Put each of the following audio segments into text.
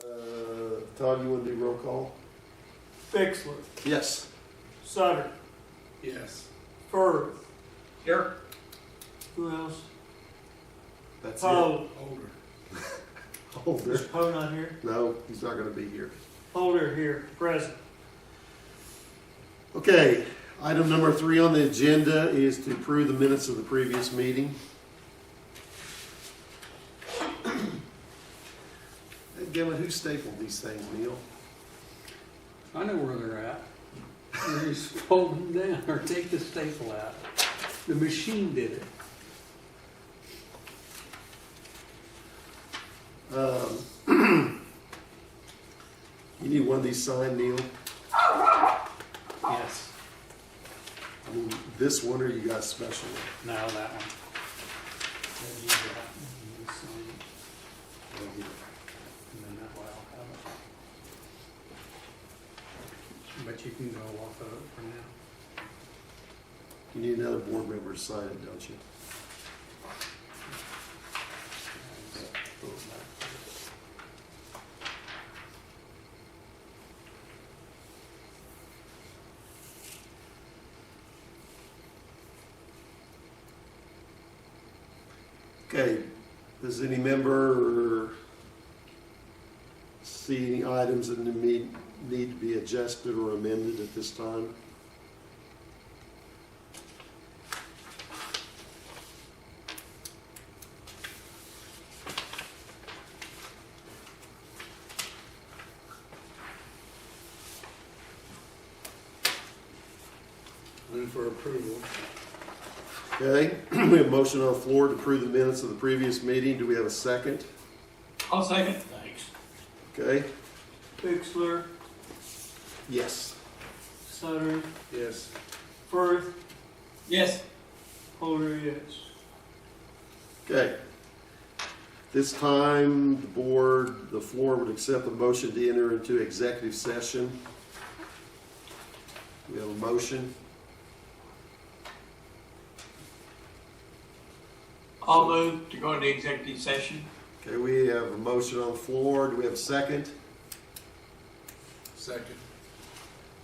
Todd, you want to do roll call? Bixler, Yes. Sutter, Yes. Firth. Here. Who else? That's Poe. Older. it. Holder. Is Poe not here? No, he's not going to be here. Holder here, present. Okay, item number 3 on the agenda is to approve the minutes of the previous meeting. Again, who stapled these things, Neil? I know where they're at. You just fold them down or take the staple out. The machine did it. You need one of these signed, Neil? Yes. I mean, this one, or you got a special one? No, that one. Yeah, you do that. You just sign it, and then that way I'll have it. But you can go off of it for now. You need another board member to sign it, don't you? Pull it back. Okay, does any member see any items that need to be adjusted or amended at this time? Move for approval. Okay, we have a motion on the floor to approve the minutes of the previous meeting. Do we have a second? I'll second. Thanks. Okay, Bixler, yes. Sutter, Yes. Firth, Yes. Holder, yes. Okay. This time, the floor would accept the motion to enter into executive session. We have a motion. I'll move to go into executive session. Okay, we have a motion on the floor. Do we have a second? Second.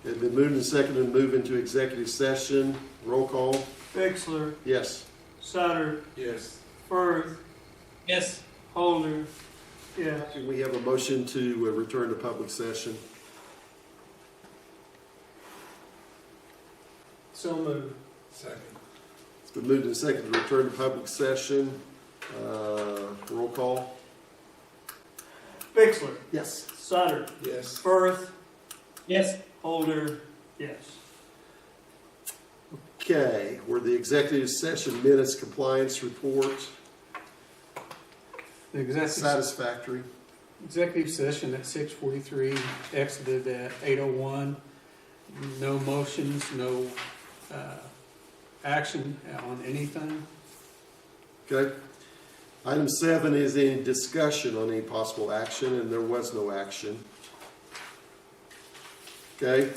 It's been moved and seconded to move into executive session. Roll call. Bixler, Yes. Sutter, Yes. Firth, Yes. Holder, yes. We have a motion to return to public session. So moved. Second. It's been moved and seconded to return to public session. Roll call. Bixler, Yes. Sutter, Yes. Firth, Yes. Holder, yes. Okay, we're the executive session minutes compliance report. The executive Satisfactory. session at 6:43, exited at 8:01. No motions, no action on anything. Okay. Item 7 is any discussion on any possible action, and there was no action. Okay.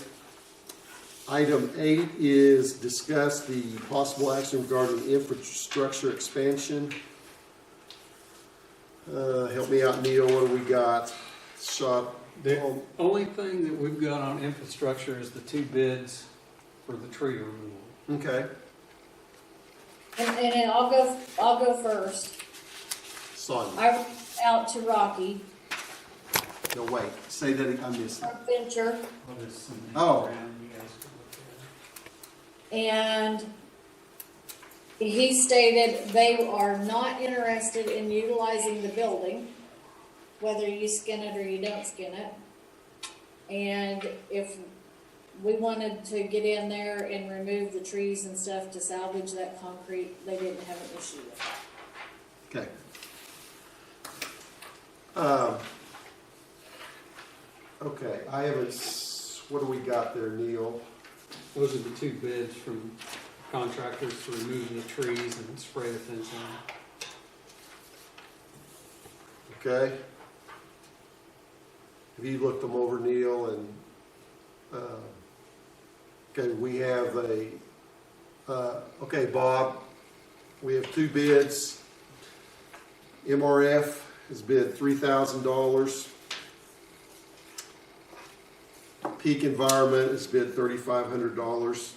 Item 8 is discuss the possible action regarding infrastructure expansion. Help me out, Neil. What do we got? Shot. The only thing that we've got on infrastructure is the 2 bids for the tree removal. Okay. And then I'll go first. Sonia. I reached out to Rocky No, wait. Say that again. I missed it. from Venture, Well, there's some names Oh. around, you guys can look at it. and he stated they are not interested in utilizing the building, whether you skin it or you don't skin it. And if we wanted to get in there and remove the trees and stuff to salvage that concrete, they didn't have an issue with that. Okay. Okay, I haven't, what do we got there, Neil? Those are the 2 bids from contractors for removing the trees and spray the fence on. Okay. Have you looked them over, Neil? And, okay, we have okay, Bob, we have 2 bids. MRF has bid $3,000. Peak Environment is bid $3,500.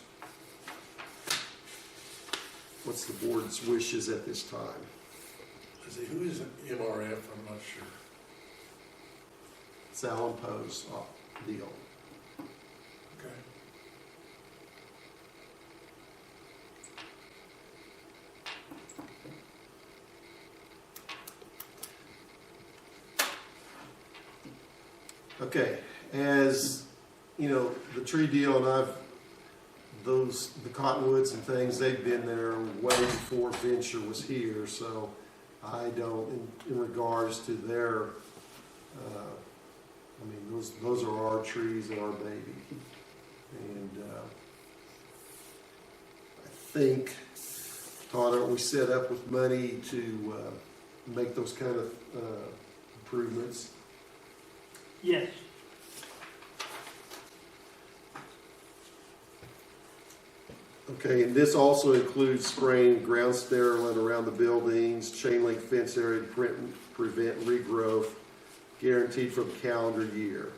What's the board's wishes at this time? Who is an MRF? I'm not sure. It's Allen Poe's deal. Okay. Okay, as, you know, the tree deal, and the cottonwoods and things, they've been there way before Venture was here, so I don't, in regards to their, I mean, those are our trees and our baby. And I think, Todd, aren't we set up with money to make those kind of improvements? Yes. Okay, and this also includes spraying ground sterilant around the buildings, chain link fence area to prevent regrowth, guaranteed for the calendar year.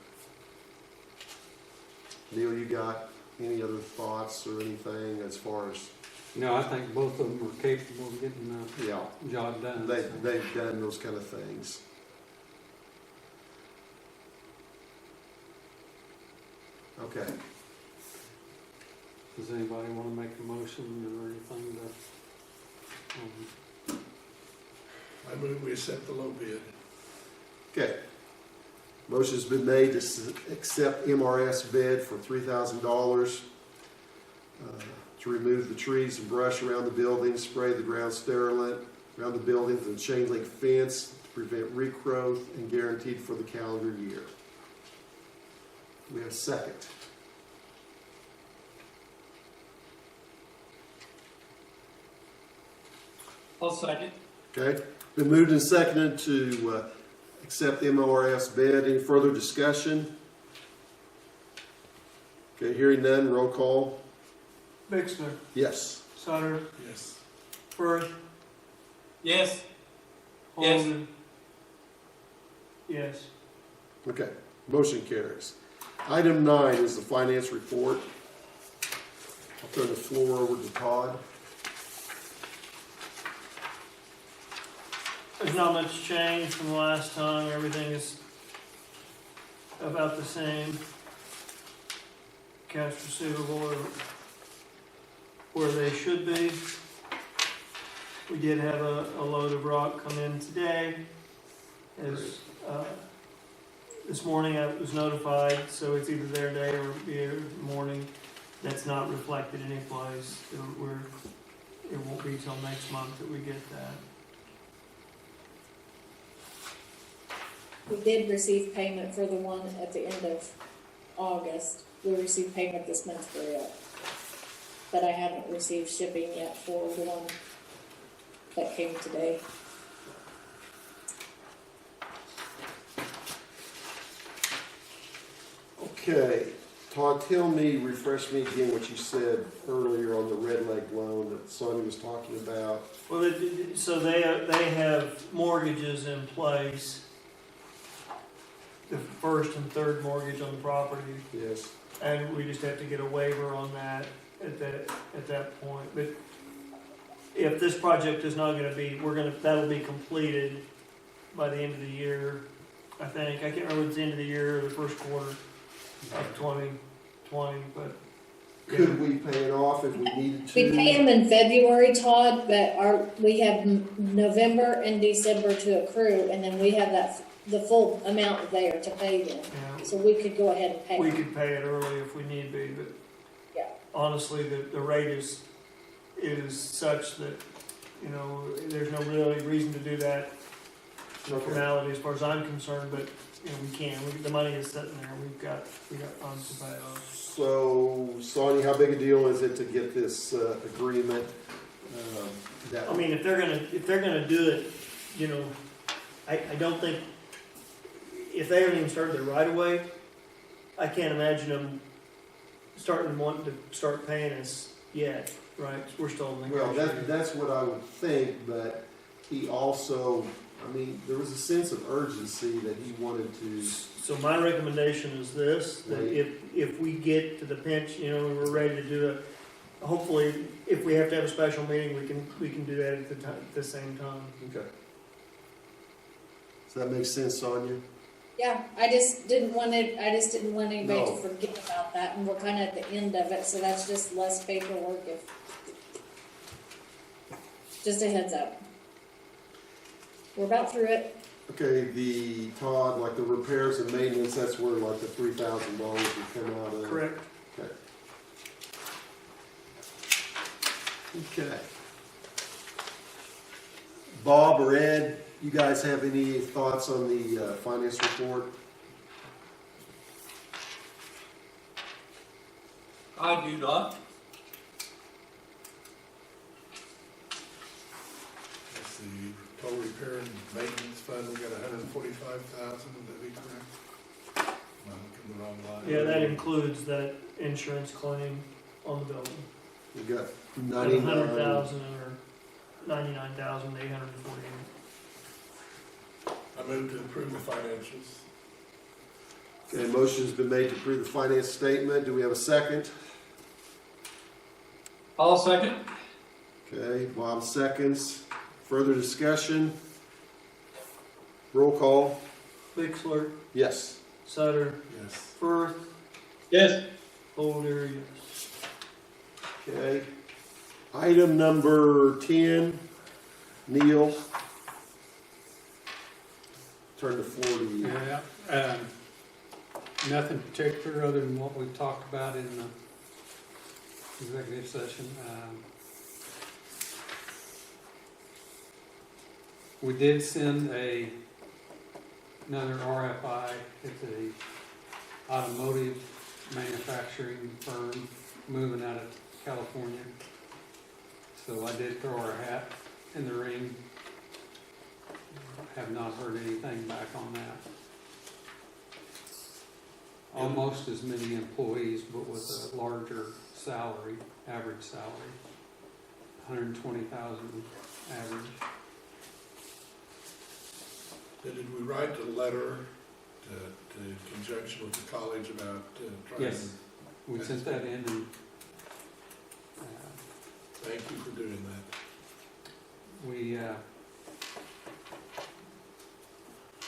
Neil, you got any other thoughts or anything as far as, No, I think both of them are capable of getting yeah, the job done. they've done those kind of things. Okay, Does anybody want to make a motion or anything to, I move we accept the low bid. okay. Motion's been made to accept MRS bid for $3,000 to remove the trees and brush around the building, spray the ground sterilant around the buildings and chain link fence to prevent regrowth, and guaranteed for the calendar year. We have a second. I'll second. Okay, been moved and seconded to accept the MRS bid. Any further discussion? Okay, hearing none, roll call. Bixler, Yes. Sutter, Yes. Firth, Yes. Yes. Holden. Yes. Okay, motion carries. Item 9 is the finance report. I'll turn the floor over to Todd. There's not much change from the last time. Everything is about the same. Cash receivable are where they should be. We did have a load of rock come in today. As this morning I was notified, so it's either there today or here morning. That's not reflected anyplace. It won't be till next month that we get that. We did receive payment for the one at the end of August. We received payment this month for it. But I haven't received shipping yet for the one that came today. Okay, Todd, refresh me again what you said earlier on the Red Leg loan that Sonny was talking about. Well, so they have mortgages in place. The first and third mortgage on the property, Yes. and we just have to get a waiver on that at that point. But if this project is not going to be, that'll be completed by the end of the year. I think I can't remember if it's the end of the year or the first quarter of 2020, but Could we pay it off if we needed to? We pay them in February, Todd, but we have November and December to accrue, and then we have the full amount there to pay them. yeah, So we could go ahead and pay we them. could pay it early if we need be. But Yeah. honestly, the rate is such that there's no really reason to do that. No Okay. formality as far as I'm concerned, but we can. The money is sitting there. We've got funds to pay it off. So, Sonny, how big a deal is it to get this agreement? I mean, if they're gonna do it, I don't think, if they haven't even started their right away, I can't imagine them wanting to start paying us yet, right? We're still in Well, negotiating. that's what I would think, but he also I mean, there was a sense of urgency that he wanted to, So my recommendation is this, that Right. if we get to the pinch, you know, and we're ready to do it, hopefully, if we have to have a special meeting, we can do that at the same time. okay. Does that make sense, Sonia? Yeah, I just didn't want anybody No. to forget about that, and we're kinda at the end of it, so that's just less paperwork if. Just a heads up. We're about through it. Okay, the Todd, like the repairs and maintenance, that's where like the $3,000 would come out of. Correct. Okay. Okay. Bob or Ed, you guys have any thoughts on the finance report? I do not. Let's see, total repair and maintenance fund, we got 145,000, would that be correct? Am I looking the wrong line? Yeah, that includes that insurance claim on the building. We got At 99. 100,000 or 99,848. I move to approve the financials. Okay, motion's been made to approve the finance statement. Do we have a second? I'll second. Okay, Bob seconds. Further discussion? Roll call? Bixler, Yes. Sutter, Yes. Firth, Yes. Holder, yes. Okay. Item number 10, Neil. Turn the floor to you. Yeah, nothing particular other than what we've talked about in the executive session. We did send another RFI. It's a automotive manufacturing firm moving out of California. So I did throw our hat in the ring. Have not heard anything back on that. Almost as many employees, but with a larger salary, average salary, 120,000 average. Did we write a letter to conjunction with the college about trying Yes. to? We sent that in and Thank you for doing that. we,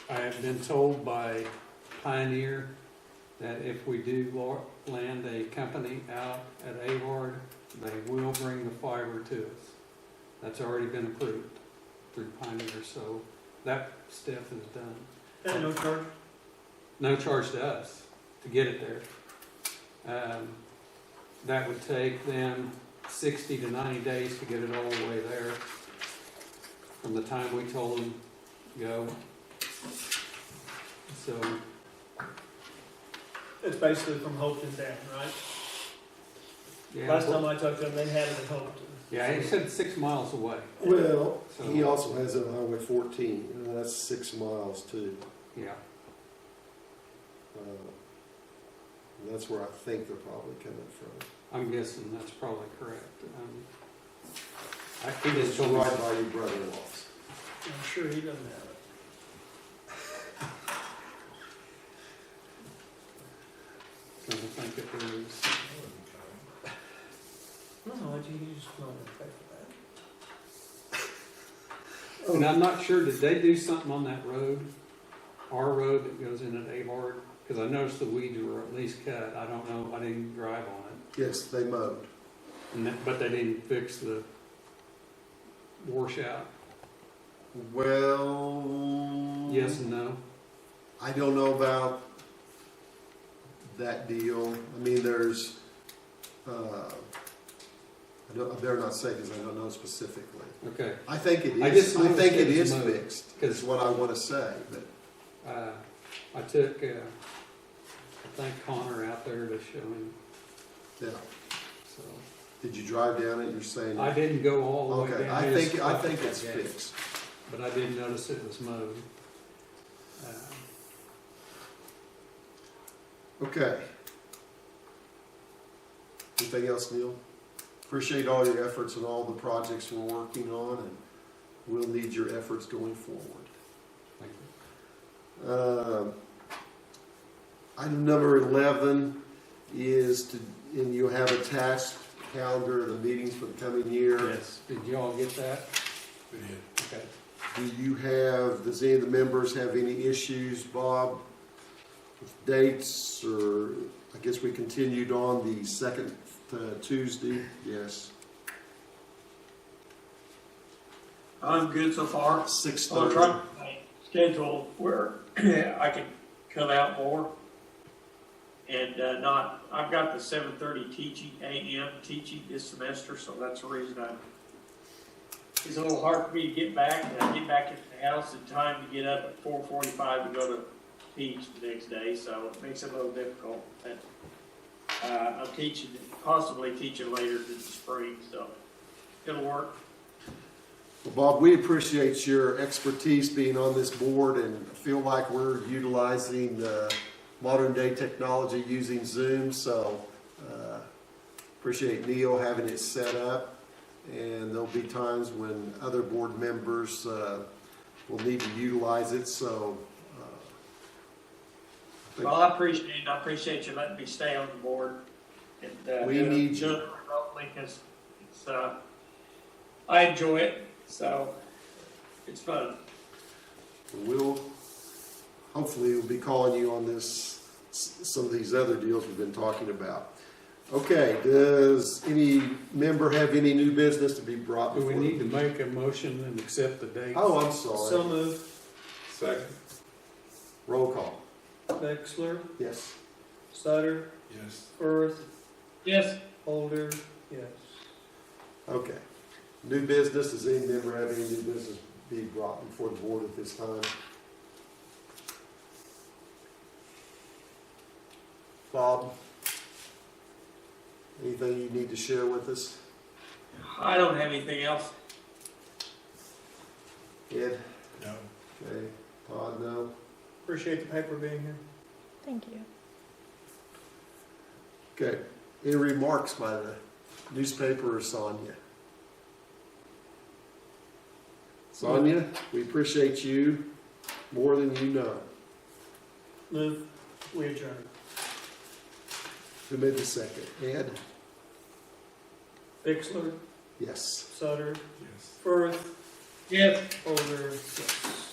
I have been told by Pioneer that if we do land a company out at Avard, they will bring the fiber to us. That's already been approved through Pioneer, so that step is done. And no charge? No charge to us to get it there. That would take them 60 to 90 days to get it all the way there. From the time we told them, go. So, It's basically from Hopeton down, right? yeah. Last time I talked to them, they had it in Hopeton. Yeah, he said 6 miles away. Well, So- he also has it on Highway 14, and that's 6 miles too. Yeah. And that's where I think they're probably coming from. I'm guessing that's probably correct. He just It's told me. right by your brother-in-law's. I'm sure he doesn't have it. I think if there is. No, you just not gonna pay for that. And I'm not sure, did they do something on that road? Our road that goes in at Avard? Because I noticed the weeds were at least cut. I don't know, I didn't drive on it. Yes, they mowed. But they didn't fix the washout. Well. Yes and no? I don't know about that deal. I mean, there's, I dare not say because I don't know specifically. Okay. I think it is. I just noticed think it it was is mowed. fixed, is what I want to say, but. I took, I think Connor out there to show him, Yeah. so. Did you drive down it? You're saying? I didn't go all the way Okay, down. I just think stopped it's at that gate. fixed. But I did notice it was mowed. Okay. Anything else, Neil? Appreciate all your efforts and all the projects we're working on, and we'll need your efforts going forward. Item number 11 is to, and you have attached calendar of the meetings for the coming year. Yes. Did you all get that? We did. Okay. Does any of the members have any issues, Bob, with dates, or I guess we continued on the second Tuesday? Yes. I'm good so far. 6:30. I'll try my schedule where I can come out more. And I've got the 7:30 teaching, AM teaching this semester, so that's the reason it's a little hard for me to get back, and I get back into the house in time to get up at 4:45 to go to teach the next day, so it makes it a little difficult. But I'm possibly teaching later in the spring, so it'll work. Well, Bob, we appreciate your expertise being on this board and feel like we're utilizing modern day technology using Zoom. So appreciate Neil having it set up. And there'll be times when other board members will need to utilize it. So Well, I appreciate you letting me stay on the board. And We need you. do it remotely, because it's I enjoy it, so it's fun. hopefully we'll be calling you on some of these other deals we've been talking about. Okay, does any member have any new business to be brought Do before? we need to make a motion and accept the dates? Oh, I'm sorry. So moved. Second. Roll call. Wexler, Yes. Sutter, Yes. Firth, Yes, Holder, yes. Okay. New business, does any member have any new business be brought before the board at this time? Bob? Anything you need to share with us? I don't have anything else. Ed? No. Okay. Todd, no? Appreciate the paper being here. Thank you. Okay. Any remarks by the newspaper or Sonia? Sonia, we appreciate you more than you know. Move, we adjourn. Who made the second? Ed? Wexler, Yes. Sutter, Yes. Firth, Yes. Holder, yes.